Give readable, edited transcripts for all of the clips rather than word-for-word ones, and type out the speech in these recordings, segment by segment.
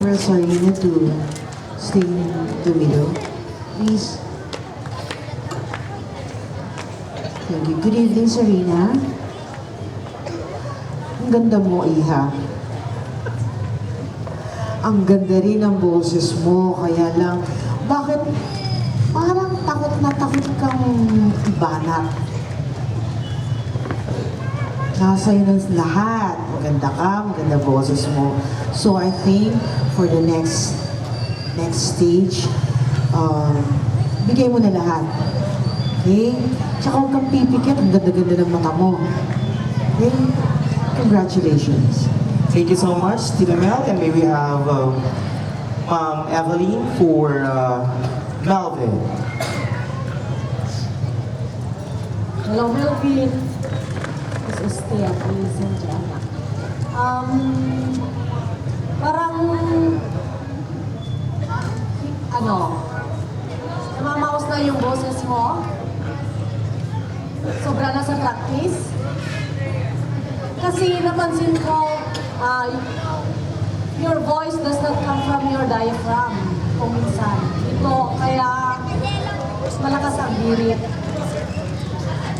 Sarina to stay in the middle, please. Thank you. Good evening, Sarina. Ang ganda mo, Iha. Ang ganda rin ang boses mo, kaya lang, bakit parang takot na takot kang ibanat? Nasa'yo ng lahat. Maganda ka, maganda boses mo. So I think for the next stage, bigay mo na lahat. Okay? Tsaka huwag kang pipikit, ang ganda-ganda ng mata mo. Okay? Congratulations. Thank you so much, Tita Mel. And may we have Ma'am Evelyn for Melvin. Hello, Melvin. This is Tia, please, and Jana. Parang, namamaos na yung boses mo. Sobra na sa practice. Kasi napansin ko, your voice does not come from your diaphragm kung minsan. Ito, kaya malakas ang birit.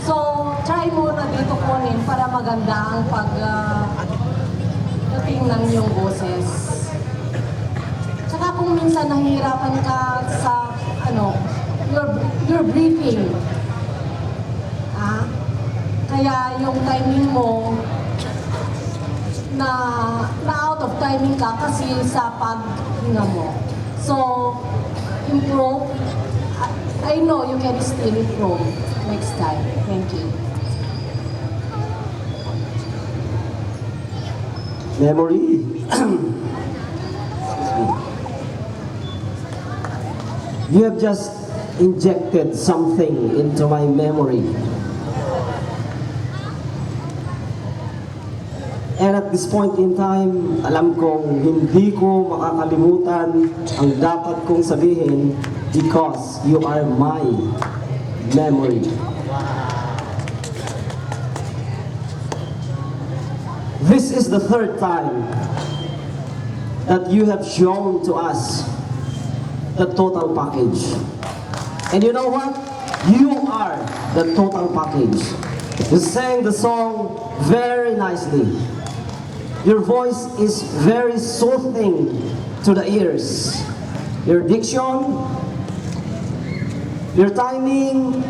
So, try mo na dito kunin para maganda ang dating ng iyong boses. Tsaka kung minsan nahihirapan ka sa, your breathing. Kaya yung timing mo, na out of timing ka kasi sa paghinga mo. So, improve. I know you can still improve next time. Thank you. Memory. You have just injected something into my memory. And at this point in time, alam kong hindi ko makakalimutan ang dapat kong sabihin because you are my memory. This is the third time that you have shown to us the total package. And you know what? You are the total package. You sang the song very nicely. Your voice is very soothing to the ears. Your diction, your timing,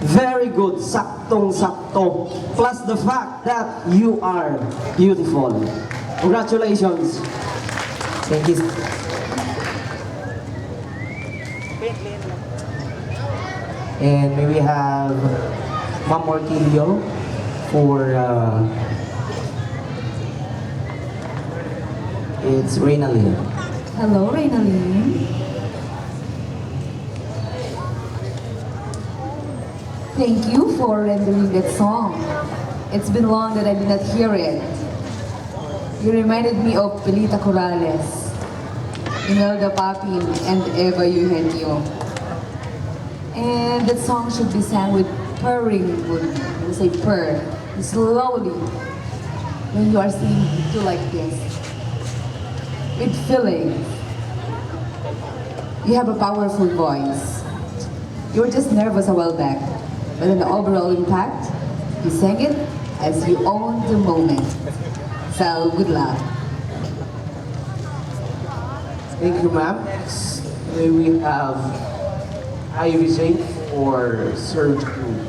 very good, saktong-sakto. Plus the fact that you are beautiful. Congratulations. Thank you. And may we have Ma'am Orquillo for it's Reynalyn. Hello, Reynalyn. Thank you for rendering that song. It's been long that I did not hear it. You reminded me of Pelita Corrales, Imelda Papin, and Eva Eugenio. And that song should be sang with purring, when you say purr, slowly, when you are singing to like this, with feeling. You have a powerful voice. You were just nervous a while back, but in the overall impact, you sang it as you owned the moment. So, good luck. Thank you, ma'am. May we have Ivy Jake for Serge Group.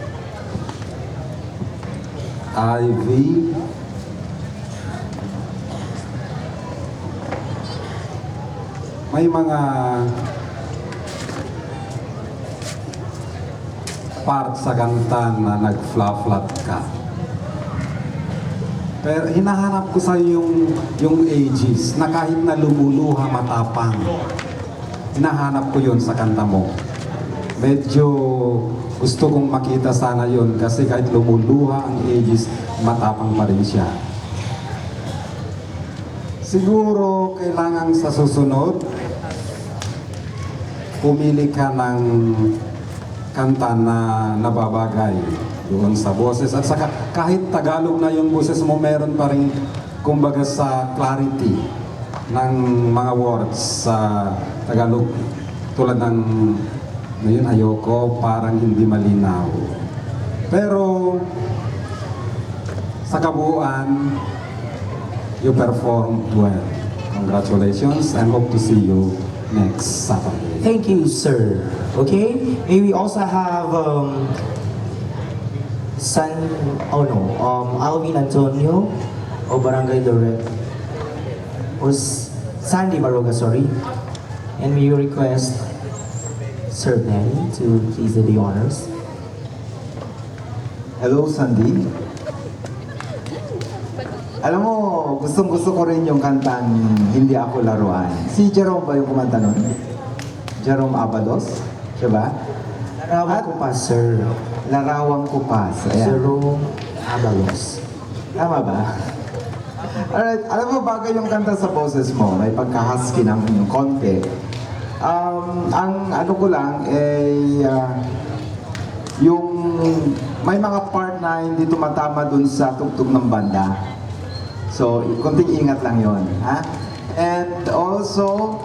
Ivy. May mga part sa kanta na nag-flat ka. Pero hinahanap ko sa yung ages na kahit na lumuluha matapang. Hinahanap ko yun sa kanta mo. Medyo gusto kong makita sana yun kasi kahit lumuluha ang ages, matapang pa rin siya. Siguro kailangan sa susunod, pumili ka ng kanta na nababagay doon sa boses. At saka kahit Tagalog na yung boses mo, meron pa rin kumbaga sa clarity. ng mga words sa Tagalog tulad ng ngayon ayoko, parang hindi malinaw. Pero sa kabuuan, you performed well. Congratulations and hope to see you next Saturday. Thank you, sir. Okay, may we also have Alvin Antonio o Barangay Loret or Sandy Baroga, sorry. And may you request Sir Manny to please do the honors. Hello, Sandy. Alam mo, gustong-gusto ko rin yung kantang Hindi Ako Laruan. Si Jerome ba yung kumanta nun? Jerome Abalos? Siya ba? Larawan ko pa, sir. Larawang Kupas. Ayan. Jerome Abalos. Tama ba? Alright, alam mo, bagay yung kanta sa boses mo. May pagka-husky ng konti. Ang ano ko lang, yung may mga part na hindi tumatama dun sa tugtog ng banda. So, konting ingat lang yon, ha? And also,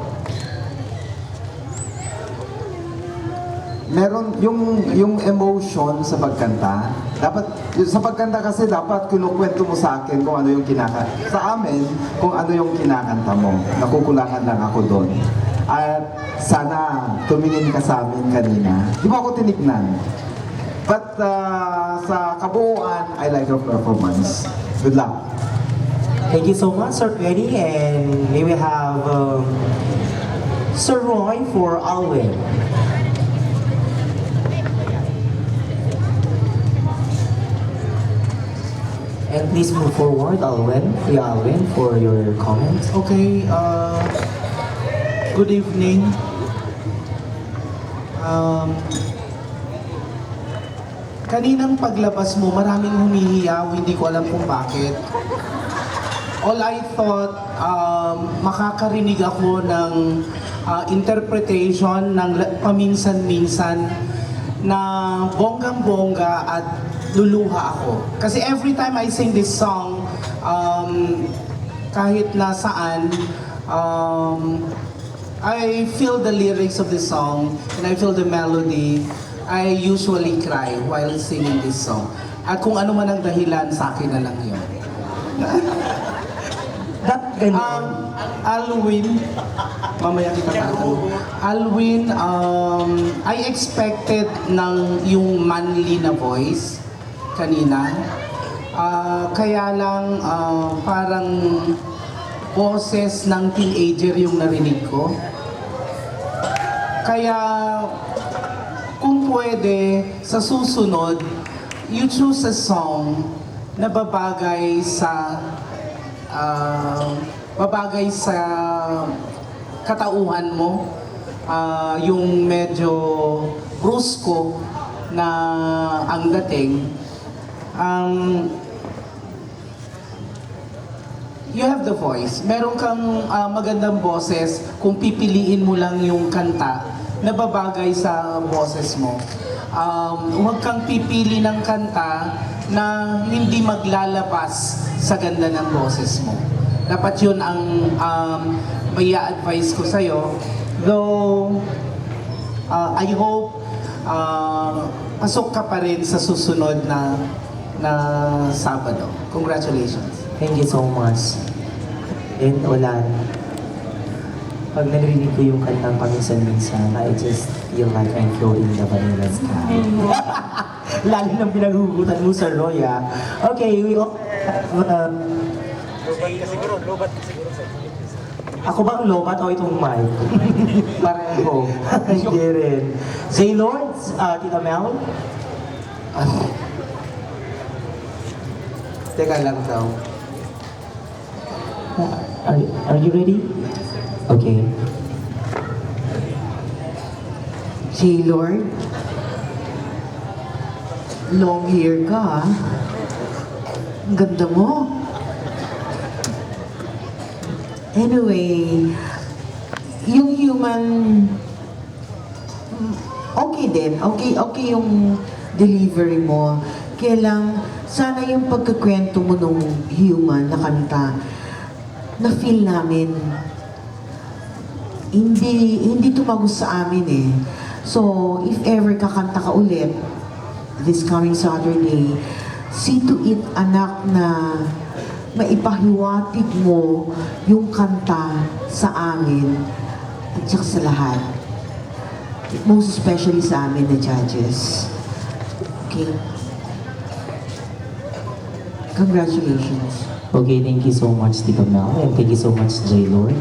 meron yung emotion sa pagkanta. Dapat sa pagkanta kasi dapat kinukwento mo sa akin kung ano yung sa amin kung ano yung kinakanta mo. Nakukulangan lang ako doon. At sana tumingin ka sa amin kanina. Di ba ako tinignan? But sa kabuuan, I like your performance. Good luck. Thank you so much, Sir Eddie, and may we have Sir Roy for Alvin. And please move forward, Alvin, Kuya Alvin, for your comments. Okay, good evening. Kaninang paglabas mo, maraming humihiyaw, hindi ko alam kung bakit. All I thought, makakarinig ako ng interpretation ng paminsan-minsan na bonggang-bongga at luluha ako. Kasi every time I sing this song, kahit nasaan, I feel the lyrics of the song and I feel the melody. I usually cry while singing this song. At kung ano man ang dahilan, sa akin na lang yun. That ganun. Alwin, mamaya kita tatanong. Alwin, I expected ng yung manly na voice kanina. Kaya lang parang boses ng teenager yung narinig ko. Kaya kung pwede, sa susunod, you choose a song na babagay sa katauhan mo, yung medyo brusko na ang dating. You have the voice. Meron kang magandang boses kung pipiliin mo lang yung kanta na babagay sa boses mo. Huwag kang pipili ng kanta na hindi maglalabas sa ganda ng boses mo. Dapat yun ang may advice ko sa'yo. Though, I hope pasok ka pa rin sa susunod na Sabado. Congratulations. Thank you so much. And Olan, pag narinig ko yung kantang paminsan-minsan, I just feel like I'm floating in the vanilla sky. Lalo nang pinaghugutan mo sa Roy, ah. Okay, we all have, ako ba ang lobat o itong mic? Pareho. Hindi rin. Say Lord, Tita Mel. Teka lang daw. Are you ready? Okay. J-Lord, long hair ka, ah. Ang ganda mo. Anyway, yung human, okay din. Okay yung delivery mo. Kaya lang, sana yung pagkakwento mo nung human na kanta, na-feel namin hindi tumagos sa amin eh. So, if ever kakanta ka ulit, this coming Saturday, see to it, anak, na maipahiwatig mo yung kanta sa amin at saka sa lahat. Most especially sa amin na judges. Okay? Congratulations. Okay, thank you so much, Tita Mel, and thank you so much, J. Lord.